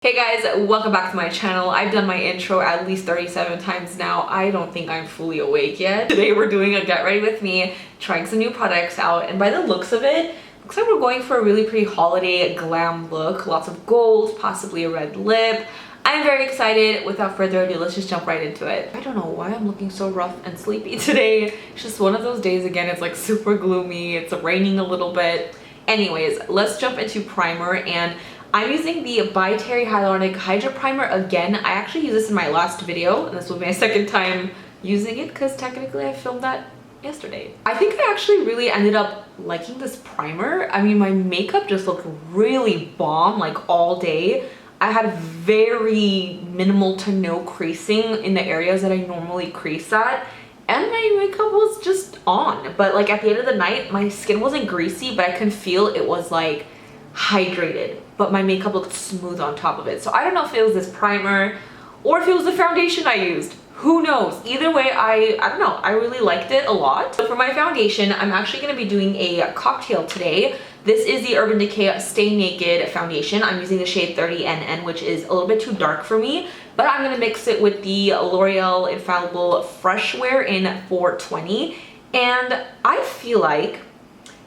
Hey guys, welcome back to my channel. I've done my intro at least 37 times now. I don't think I'm fully awake yet. Today we're doing a get ready with me, trying some new products out, and by the looks of it, looks like we're going for a really pretty holiday glam look. Lots of gold, possibly a red lip. I'm very excited. Without further ado, let's just jump right into it. I don't know why I'm looking so rough and sleepy today. It's just one of those days again. It's like super gloomy. It's raining a little bit. Anyways, let's jump into primer, and I'm using the by Terry Hyaluronic Hydra-Primer again. I actually used this in my last video, and this will be my second time using it because technically I filmed that yesterday. I think I actually really ended up liking this primer. I mean, my makeup just looked really bomb like all day. I had very minimal to no creasing in the areas that I normally crease at, and my makeup was just on. But like at the end of the night, my skin wasn't greasy, but I can feel it was like hydrated, but my makeup looked smooth on top of it. So I don't know if it was this primer or if it was the foundation I used. Who knows? Either way, I don't know. I really liked it a lot. So for my foundation, I'm actually going to be doing a cocktail today. This is the Urban Decay Stay Naked foundation. I'm using the shade 30NN, which is a little bit too dark for me, but I'm going to mix it with the Loreal Infallible Freshwear in 420. And I feel like,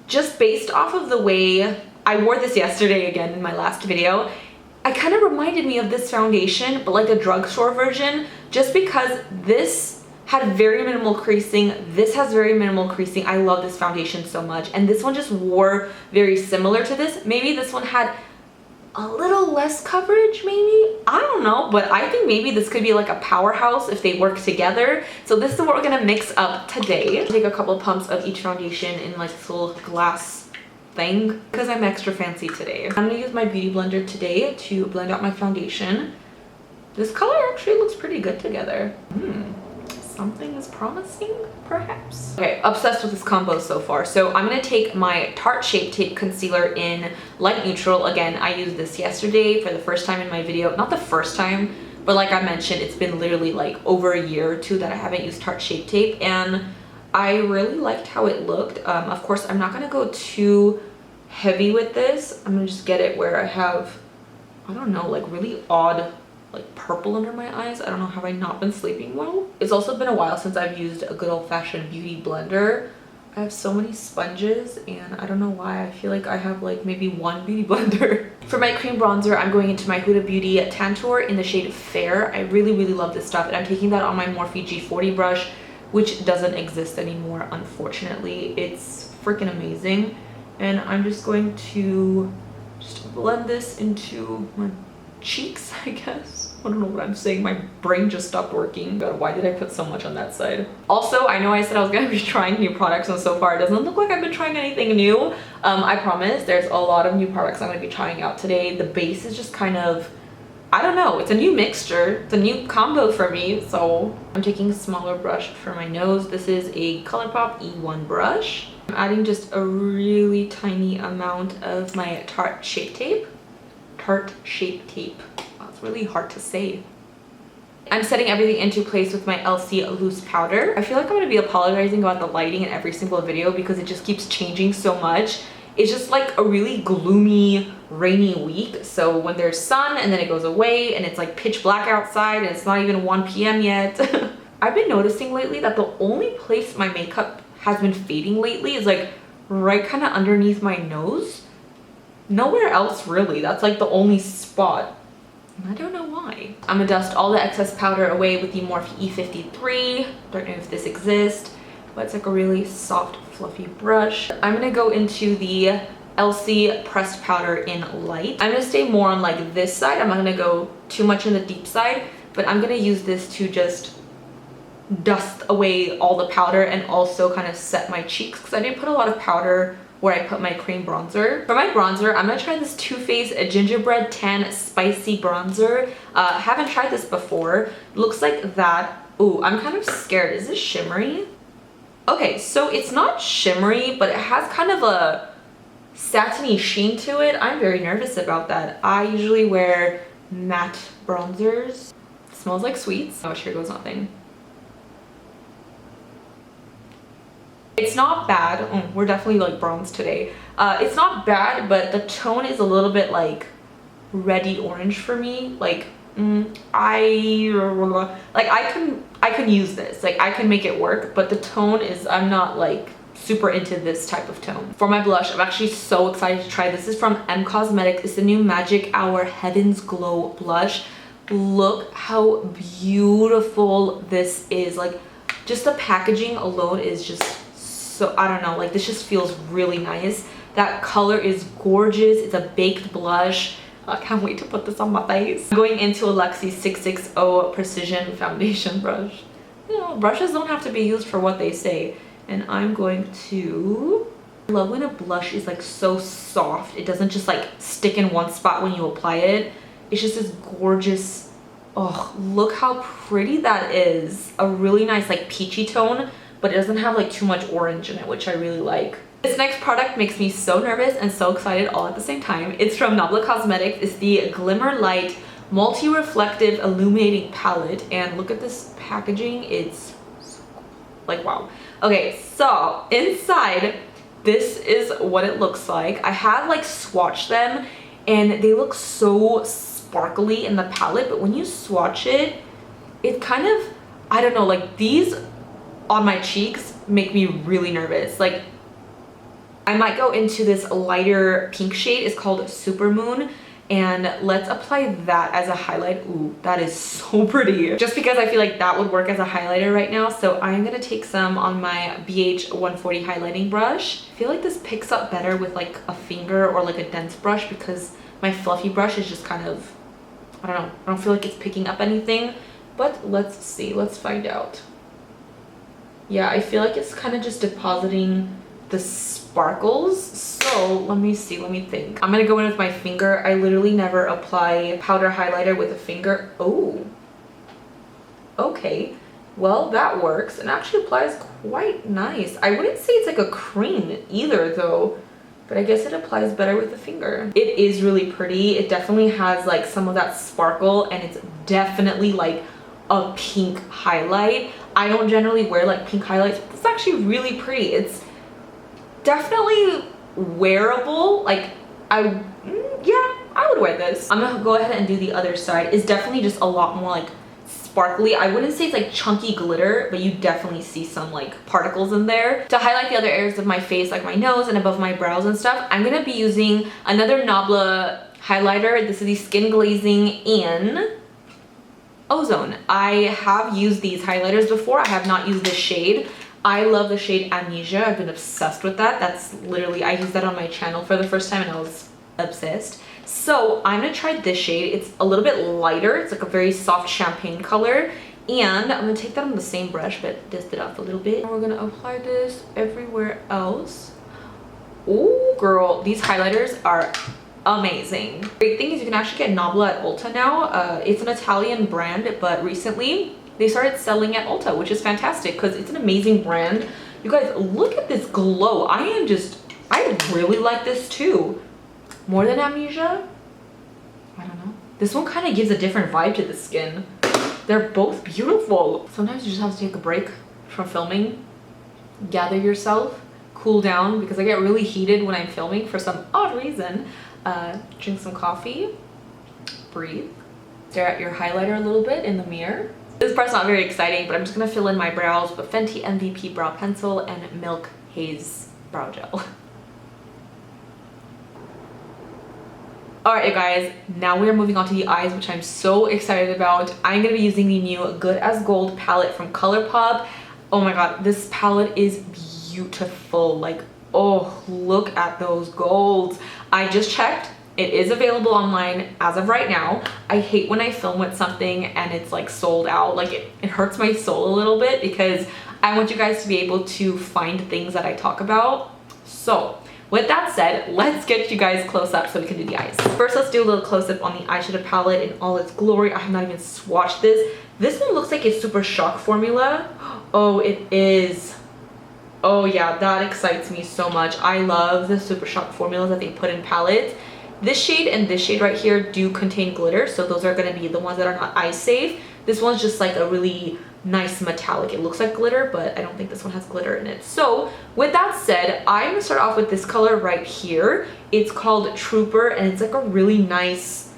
just based off of the way I wore this yesterday again in my last video, it kind of reminded me of this foundation, but like a drugstore version, just because this had very minimal creasing. This has very minimal creasing. I love this foundation so much. And this one just wore very similar to this. Maybe this one had a little less coverage, maybe? I don't know, but I think maybe this could be like a powerhouse if they work together. So this is what we're gonna mix up today. Take a couple pumps of each foundation in like this little glass thing because I'm extra fancy today. I'm gonna use my beauty blender today to blend out my foundation. This color actually looks pretty good together. Something is promising, perhaps. Okay, obsessed with this combo so far. So I'm gonna take my Tarte Shape Tape Concealer in light neutral. Again, I used this yesterday for the first time in my video. Not the first time, but like I mentioned, it's been literally like over a year or two that I haven't used Tarte Shape Tape, and I really liked how it looked. Of course, I'm not gonna go too heavy with this. I'm gonna just get it where I have, I don't know, like really odd like purple under my eyes. I don't know, have I not been sleeping well? It's also been a while since I've used a good old-fashioned beauty blender. I have so many sponges and I don't know why. I feel like I have like maybe one beauty blender. For my cream bronzer, I'm going into my Huda Beauty Tantour in the shade Fair. I really love this stuff, and I'm taking that on my Morphe G40 brush, which doesn't exist anymore, unfortunately. It's freaking amazing. And I'm just going to just blend this into my cheeks, I guess. I don't know what I'm saying. My brain just stopped working. God, why did I put so much on that side? Also, I know I said I was going to be trying new products, and so far it doesn't look like I've been trying anything new. I promise there's a lot of new products I'm going to be trying out today. The base is just kind of, I don't know, it's a new mixture. It's a new combo for me. So I'm taking a smaller brush for my nose. This is a Colourpop E1 brush. I'm adding just a really tiny amount of my Tarte Shape Tape. Tarte Shape Tape. Wow, it's really hard to say. I'm setting everything into place with my Elcie loose powder. I feel like I'm going to be apologizing about the lighting in every single video because it just keeps changing so much. It's just like a really gloomy, rainy week. So when there's sun and then it goes away and it's like pitch black outside and it's not even 1 p.m. yet. I've been noticing lately that the only place my makeup has been fading lately is like right kind of underneath my nose. Nowhere else really. That's like the only spot. I don't know why. I'm gonna dust all the excess powder away with the Morphe E53. Don't know if this exists, but it's like a really soft, fluffy brush. I'm gonna go into the Elcie pressed powder in light. I'm gonna stay more on like this side. I'm not gonna go too much in the deep side, but I'm gonna use this to just dust away all the powder and also kind of set my cheeks because I didn't put a lot of powder where I put my cream bronzer. For my bronzer, I'm gonna try this TooFaced Gingerbread Tan Spicy Bronzer. Haven't tried this before. Looks like that. Ooh, I'm kind of scared. Is this shimmery? Okay, so it's not shimmery, but it has kind of a satiny sheen to it. I'm very nervous about that. I usually wear matte bronzers. It smells like sweets. Oh, here goes nothing. It's not bad. We're definitely like bronze today. It's not bad, but the tone is a little bit like reddy orange for me. Like I can use this, like I can make it work, but the tone is, I'm not like super into this type of tone. For my blush, I'm actually so excited to try. This is from M Cosmetics. It's the new Magic Hour Heaven's Glow blush. Look how beautiful this is. Like just the packaging alone is just so, I don't know, like this just feels really nice. That color is gorgeous. It's a baked blush. I can't wait to put this on my face. I'm going into a Elcie 660 Precision Foundation brush. You know, brushes don't have to be used for what they say. And I'm going to... I love when a blush is like so soft. It doesn't just like stick in one spot when you apply it. It's just this gorgeous... Oh, look how pretty that is. A really nice like peachy tone, but it doesn't have like too much orange in it, which I really like. This next product makes me so nervous and so excited all at the same time. It's from Nabla Cosmetics. It's the Glimmer Light Multi-Reflective Illuminating Palette. And look at this packaging. It's so cool. Like, wow. Okay, so inside, this is what it looks like. I have like swatched them and they look so sparkly in the palette, but when you swatch it, it kind of, I don't know, like these on my cheeks make me really nervous. Like I might go into this lighter pink shade. It's called Supermoon. And let's apply that as a highlight. Ooh, that is so pretty. Just because I feel like that would work as a highlighter right now. So I'm going to take some on my BH 140 highlighting brush. I feel like this picks up better with like a finger or like a dense brush because my fluffy brush is just kind of, I don't know. I don't feel like it's picking up anything. But let's see. Let's find out. Yeah, I feel like it's kind of just depositing the sparkles. So let me see, let me think. I'm gonna go in with my finger. I literally never apply powder highlighter with a finger. Oh, okay, well that works and actually applies quite nice. I wouldn't say it's like a cream either though, but I guess it applies better with the finger. It is really pretty. It definitely has like some of that sparkle and it's definitely like a pink highlight. I don't generally wear like pink highlights, but it's actually really pretty. It's definitely wearable. Like yeah, I would wear this. I'm gonna go ahead and do the other side. It's definitely just a lot more like sparkly. I wouldn't say it's like chunky glitter, but you definitely see some like particles in there. To highlight the other areas of my face, like my nose and above my brows and stuff, I'm gonna be using another Nabla highlighter. This is the Skin Glazing in Ozone. I have used these highlighters before. I have not used this shade. I love the shade Amnesia. I've been obsessed with that. That's literally, I used that on my channel for the first time and I was obsessed. So I'm gonna try this shade. It's a little bit lighter. It's like a very soft champagne color. And I'm gonna take that on the same brush, but dust it off a little bit. And we're gonna apply this everywhere else. Oh girl, these highlighters are amazing. Great thing is you can actually get Nabla at Ulta now. It's an Italian brand, but recently they started selling at Ulta, which is fantastic because it's an amazing brand. You guys, look at this glow. I really like this too. More than Amnesia? I don't know. This one kind of gives a different vibe to the skin. They're both beautiful. Sometimes you just have to take a break from filming, gather yourself, cool down, because I get really heated when I'm filming for some odd reason. Drink some coffee, breathe, stare at your highlighter a little bit in the mirror. This part's not very exciting, but I'm just gonna fill in my brows with Fenty MVP Brow Pencil and Milk Haze Brow Gel. Alright you guys, now we are moving on to the eyes, which I'm so excited about. I'm gonna be using the new Good as Gold palette from Colourpop. Oh my god, this palette is beautiful. Like, oh, look at those golds. I just checked. It is available online as of right now. I hate when I film with something and it's like sold out. Like it hurts my soul a little bit because I want you guys to be able to find things that I talk about. So with that said, let's get you guys close up so we can do the eyes. First, let's do a little close up on the eyeshadow palette in all its glory. I have not even swatched this. This one looks like a Super Shock formula. Oh, it is. Oh yeah, that excites me so much. I love the Super Shock formulas that they put in palettes. This shade and this shade right here do contain glitter, so those are going to be the ones that are not eye safe. This one's just like a really nice metallic. It looks like glitter, but I don't think this one has glitter in it. So with that said, I'm going to start off with this color right here. It's called Trooper, and it's like a really nice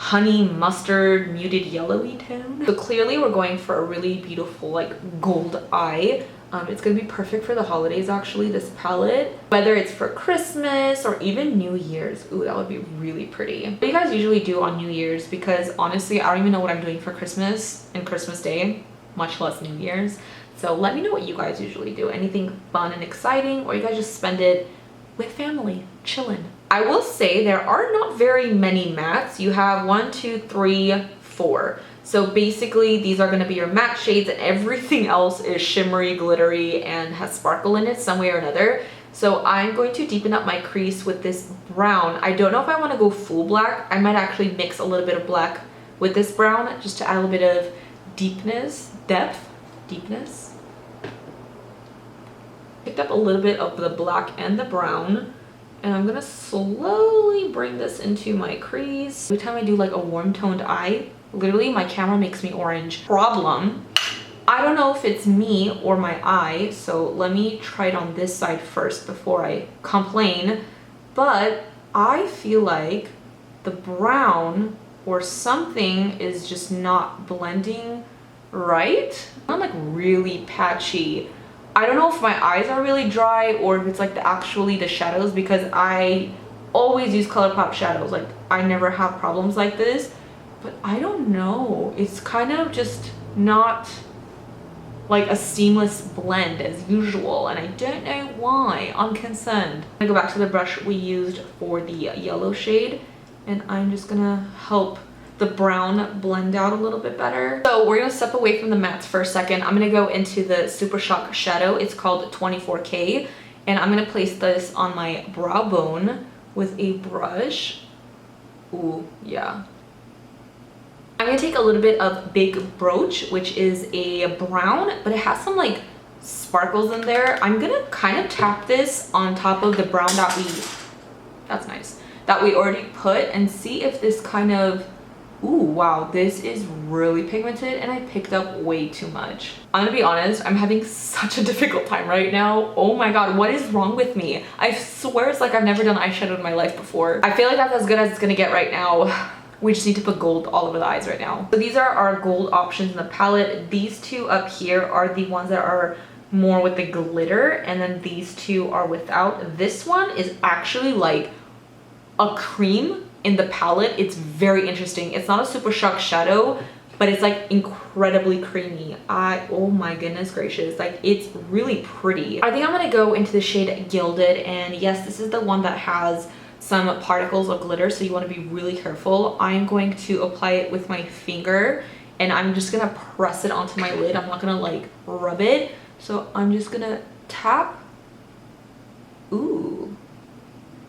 honey mustard muted yellowy tone. So clearly we're going for a really beautiful like gold eye. It's gonna be perfect for the holidays actually, this palette. Whether it's for Christmas or even New Year's. Ooh, that would be really pretty. What do you guys usually do on New Year's? Because honestly, I don't even know what I'm doing for Christmas and Christmas Day, much less New Year's. So let me know what you guys usually do. Anything fun and exciting, or you guys just spend it with family, chilling. I will say there are not very many mattes. You have 1, 2, 3, 4. So basically these are going to be your matte shades, and everything else is shimmery, glittery, and has sparkle in it some way or another. So I'm going to deepen up my crease with this brown. I don't know if I want to go full black. I might actually mix a little bit of black with this brown just to add a little bit of deepness. Picked up a little bit of the black and the brown, and I'm gonna slowly bring this into my crease. Every time I do like a warm toned eye, literally my camera makes me orange. Problem, I don't know if it's me or my eye, so let me try it on this side first before I complain. But I feel like the brown or something is just not blending right. I'm like really patchy. I don't know if my eyes are really dry or if it's like actually the shadows, because I always use Colourpop shadows. Like I never have problems like this. But I don't know, it's kind of just not like a seamless blend as usual, and I don't know why. I'm concerned. I'm gonna go back to the brush we used for the yellow shade, and I'm just gonna help the brown blend out a little bit better. So we're gonna step away from the mattes for a second. I'm gonna go into the Super Shock shadow. It's called 24K, and I'm gonna place this on my brow bone with a brush. Ooh, yeah. I'm gonna take a little bit of Big Brooch, which is a brown, but it has some like sparkles in there. I'm gonna kind of tap this on top of the brown that we already put, and see if this kind of, ooh, wow, this is really pigmented, and I picked up way too much. I'm gonna be honest, I'm having such a difficult time right now. Oh my god, what is wrong with me? I swear it's like I've never done eyeshadow in my life before. I feel like that's as good as it's gonna get right now. We just need to put gold all over the eyes right now. So these are our gold options in the palette. These two up here are the ones that are more with the glitter, and then these two are without. This one is actually like a cream in the palette. It's very interesting. It's not a Super Shock shadow, but it's like incredibly creamy. Oh my goodness gracious, like it's really pretty. I think I'm gonna go into the shade Gilded, and yes, this is the one that has some particles of glitter, so you want to be really careful. I'm going to apply it with my finger, and I'm just gonna press it onto my lid. I'm not gonna like rub it, so I'm just gonna tap. Ooh,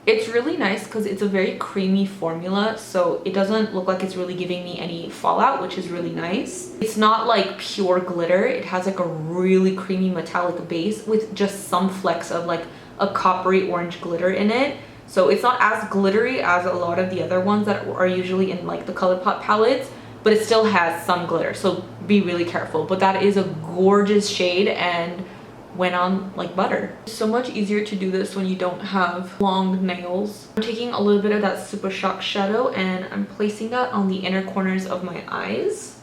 it's really nice because it's a very creamy formula, so it doesn't look like it's really giving me any fallout, which is really nice. It's not like pure glitter. It has like a really creamy metallic base with just some flecks of like a coppery orange glitter in it. So it's not as glittery as a lot of the other ones that are usually in like the Colourpop palettes, but it still has some glitter, so be really careful. But that is a gorgeous shade and went on like butter. It's so much easier to do this when you don't have long nails. I'm taking a little bit of that Super Shock shadow, and I'm placing that on the inner corners of my eyes.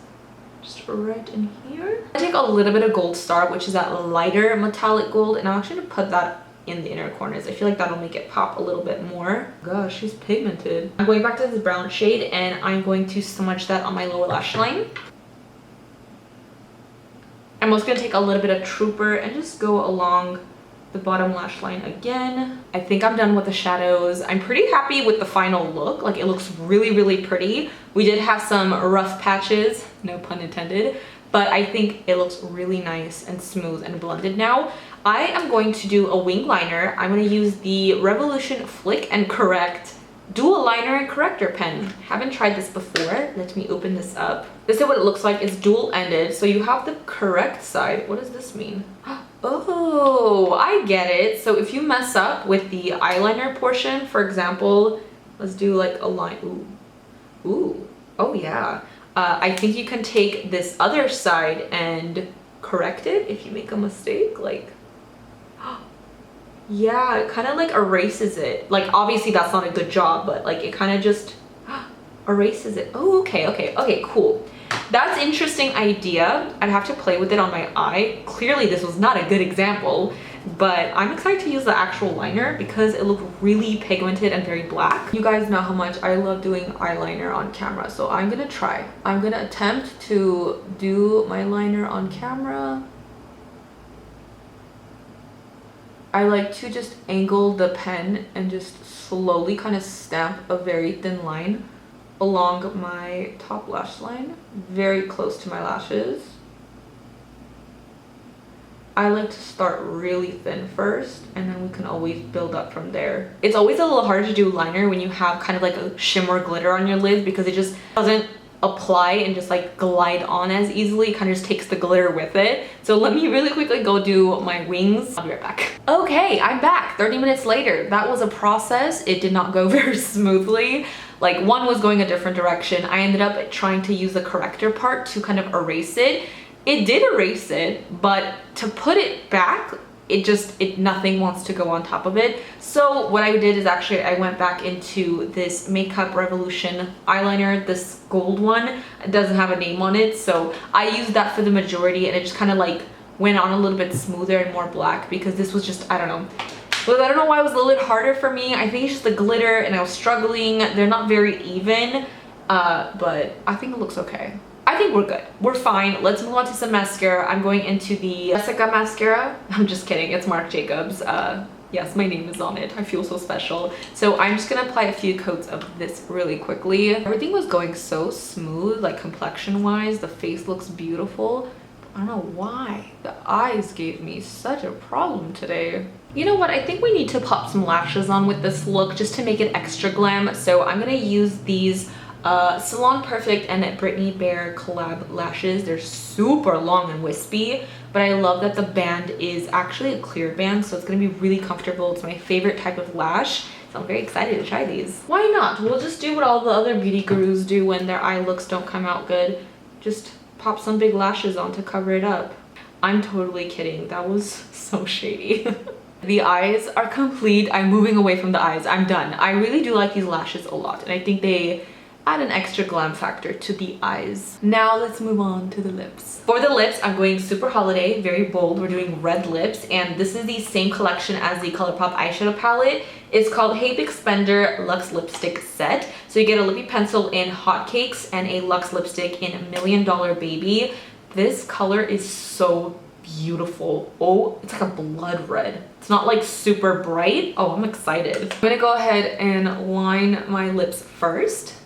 Just right in here. I take a little bit of Gold Star, which is that lighter metallic gold, and I'm actually gonna put that in the inner corners. I feel like that'll make it pop a little bit more. Gosh, she's pigmented. I'm going back to this brown shade, and I'm going to smudge that on my lower lash line. I'm also gonna take a little bit of Trooper and just go along the bottom lash line again. I think I'm done with the shadows. I'm pretty happy with the final look. Like, it looks really, really pretty. We did have some rough patches, no pun intended, but I think it looks really nice and smooth and blended now. I am going to do a wing liner. I'm going to use the Revolution Flick and Correct Dual Liner and Corrector pen. Haven't tried this before. Let me open this up. This is what it looks like. It's dual-ended. So you have the correct side. What does this mean? Oh, I get it. So if you mess up with the eyeliner portion, for example, let's do like a line. Ooh. Ooh. Oh, yeah. I think you can take this other side and correct it if you make a mistake. Like, yeah, it kind of like erases it. Like, obviously that's not a good job, but like it kind of just, erases it. Oh, okay, cool. That's an interesting idea. I'd have to play with it on my eye. Clearly this was not a good example, but I'm excited to use the actual liner because it looked really pigmented and very black. You guys know how much I love doing eyeliner on camera, so I'm gonna try. I'm gonna attempt to do my liner on camera. I like to just angle the pen and just slowly kind of stamp a very thin line along my top lash line, very close to my lashes. I like to start really thin first, and then we can always build up from there. It's always a little hard to do liner when you have kind of like a shimmer glitter on your lid because it just doesn't apply and just like glide on as easily. It kind of just takes the glitter with it. So let me really quickly go do my wings. I'll be right back. Okay, I'm back 30 minutes later. That was a process. It did not go very smoothly. Like, one was going a different direction. I ended up trying to use the corrector part to kind of erase it. It did erase it, but to put it back, nothing wants to go on top of it. So what I did is actually I went back into this Makeup Revolution eyeliner, this gold one. It doesn't have a name on it, so I used that for the majority, and it just kind of like went on a little bit smoother and more black because this was just, I don't know. But I don't know why it was a little bit harder for me. I think it's just the glitter and I was struggling. They're not very even, but I think it looks okay. I think we're good. We're fine. Let's move on to some mascara. I'm going into the Jessica mascara. I'm just kidding. It's Marc Jacobs. Yes, my name is on it. I feel so special. So I'm just gonna apply a few coats of this really quickly. Everything was going so smooth, like complexion wise. The face looks beautiful. I don't know why. The eyes gave me such a problem today. You know what? I think we need to pop some lashes on with this look just to make it extra glam. So I'm gonna use these Salon Perfect and Brittany Bear collab lashes. They're super long and wispy, but I love that the band is actually a clear band, so it's gonna be really comfortable. It's my favorite type of lash, so I'm very excited to try these. Why not? We'll just do what all the other beauty gurus do when their eye looks don't come out good. Just pop some big lashes on to cover it up. I'm totally kidding. That was so shady. The eyes are complete. I'm moving away from the eyes. I'm done. I really do like these lashes a lot, and I think they add an extra glam factor to the eyes. Now let's move on to the lips. For the lips, I'm going super holiday, very bold. We're doing red lips, and this is the same collection as the Colourpop eyeshadow palette. It's called Hey Big Spender Luxe Lipstick Set. So you get a lippy pencil in Hotcakes and a luxe lipstick in $1 Million Baby. This color is so beautiful. Oh, it's like a blood red. It's not like super bright. Oh, I'm excited. I'm gonna go ahead and line my lips first.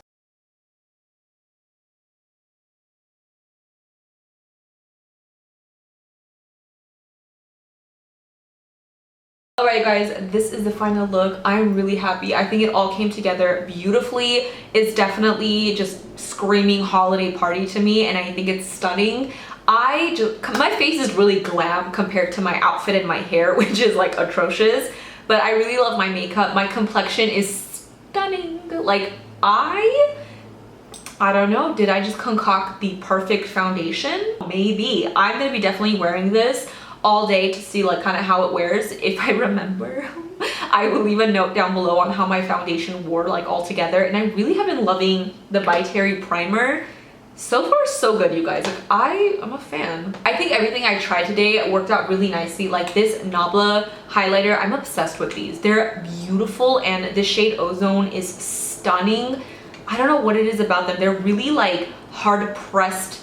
Alright guys, this is the final look. I'm really happy. I think it all came together beautifully. It's definitely just screaming holiday party to me, and I think it's stunning. My face is really glam compared to my outfit and my hair, which is like atrocious, but I really love my makeup. My complexion is stunning. Like, I don't know, did I just concoct the perfect foundation? Maybe. I'm gonna be definitely wearing this all day to see like kind of how it wears. If I remember, I will leave a note down below on how my foundation wore like all together. And I really have been loving the By Terry primer. So far so good, you guys. Like, I'm a fan. I think everything I tried today worked out really nicely. Like this Nabla highlighter, I'm obsessed with these. They're beautiful, and the shade Ozone is stunning. I don't know what it is about them. They're really like hard pressed.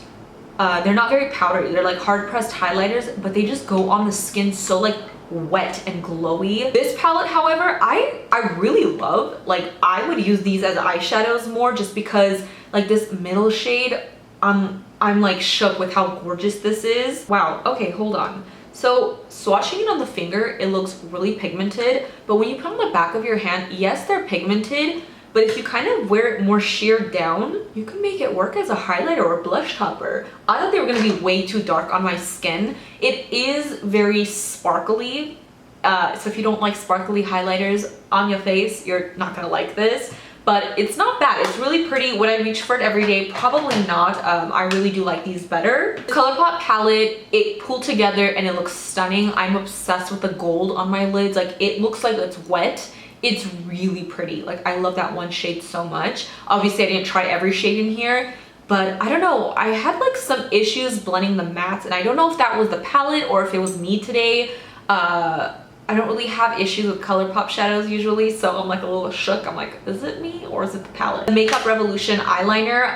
They're not very powdery. They're like hard pressed highlighters, but they just go on the skin so like wet and glowy. This palette, however, I really love. Like, I would use these as eyeshadows more just because like this middle shade, I'm like shook with how gorgeous this is. Wow. Okay, hold on. So swatching it on the finger, it looks really pigmented, but when you put it on the back of your hand, yes, they're pigmented, but if you kind of wear it more sheared down, you can make it work as a highlighter or a blush topper. I thought they were gonna be way too dark on my skin. It is very sparkly. So if you don't like sparkly highlighters on your face, you're not gonna like this. But it's not bad. It's really pretty. Would I reach for it every day? Probably not. I really do like these better. The Colourpop palette, it pulled together and it looks stunning. I'm obsessed with the gold on my lids. Like, it looks like it's wet. It's really pretty. Like, I love that one shade so much. Obviously, I didn't try every shade in here, but I don't know. I had like some issues blending the mattes, and I don't know if that was the palette or if it was me today. I don't really have issues with Colourpop shadows usually, so I'm like a little shook. I'm like, is it me or is it the palette? The Makeup Revolution eyeliner,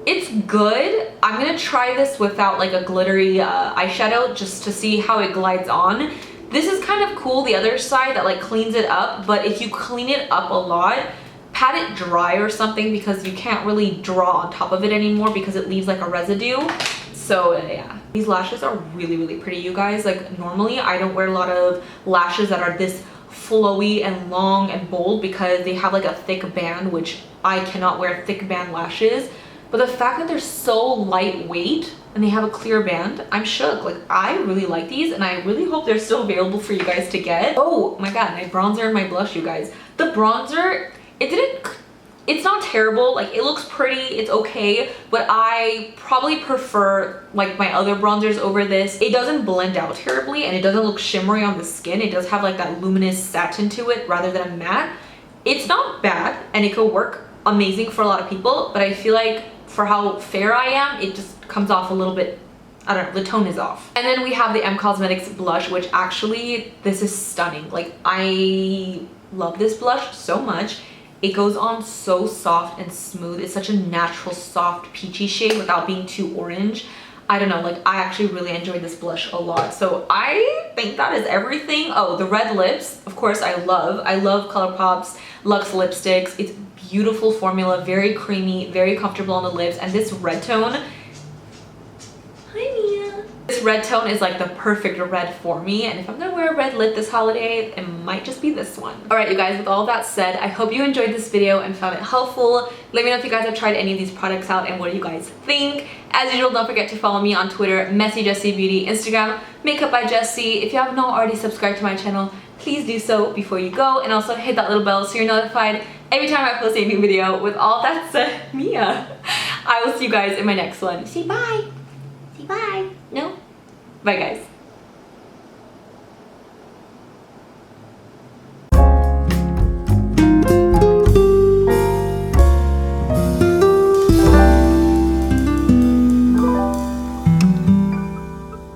it's good. I'm gonna try this without like a glittery eyeshadow just to see how it glides on. This is kind of cool, the other side that like cleans it up, but if you clean it up a lot, pat it dry or something, because you can't really draw on top of it anymore because it leaves like a residue. So yeah, these lashes are really, really pretty, you guys. Like, normally I don't wear a lot of lashes that are this flowy and long and bold because they have like a thick band, which I cannot wear thick band lashes. But the fact that they're so lightweight and they have a clear band, I'm shook. Like, I really like these, and I really hope they're still available for you guys to get. Oh my god, my bronzer and my blush, you guys. The bronzer, it's not terrible. Like, it looks pretty, it's okay, but I probably prefer like my other bronzers over this. It doesn't blend out terribly, and it doesn't look shimmery on the skin. It does have like that luminous satin to it rather than a matte. It's not bad, and it could work amazing for a lot of people, but I feel like for how fair I am, it just comes off a little bit, I don't know, the tone is off. And then we have the M Cosmetics blush, which actually, this is stunning. Like, I love this blush so much. It goes on so soft and smooth. It's such a natural, soft, peachy shade without being too orange. I don't know, like, I actually really enjoyed this blush a lot. So I think that is everything. Oh, the red lips, of course, I love Colourpop's Luxe lipsticks. It's beautiful formula, very creamy, very comfortable on the lips. And this red tone, this red tone is like the perfect red for me, and if I'm gonna wear a red lip this holiday, it might just be this one. Alright, you guys, with all that said, I hope you enjoyed this video and found it helpful. Let me know if you guys have tried any of these products out and what do you guys think. As usual, don't forget to follow me on Twitter, Mesijesi Beauty, Instagram, Makeup by Jesi. If you have not already subscribed to my channel, please do so before you go, and also hit that little bell so you're notified every time I post a new video. With all that said, Mia, I will see you guys in my next one. Say bye. Say bye. No? Bye, guys.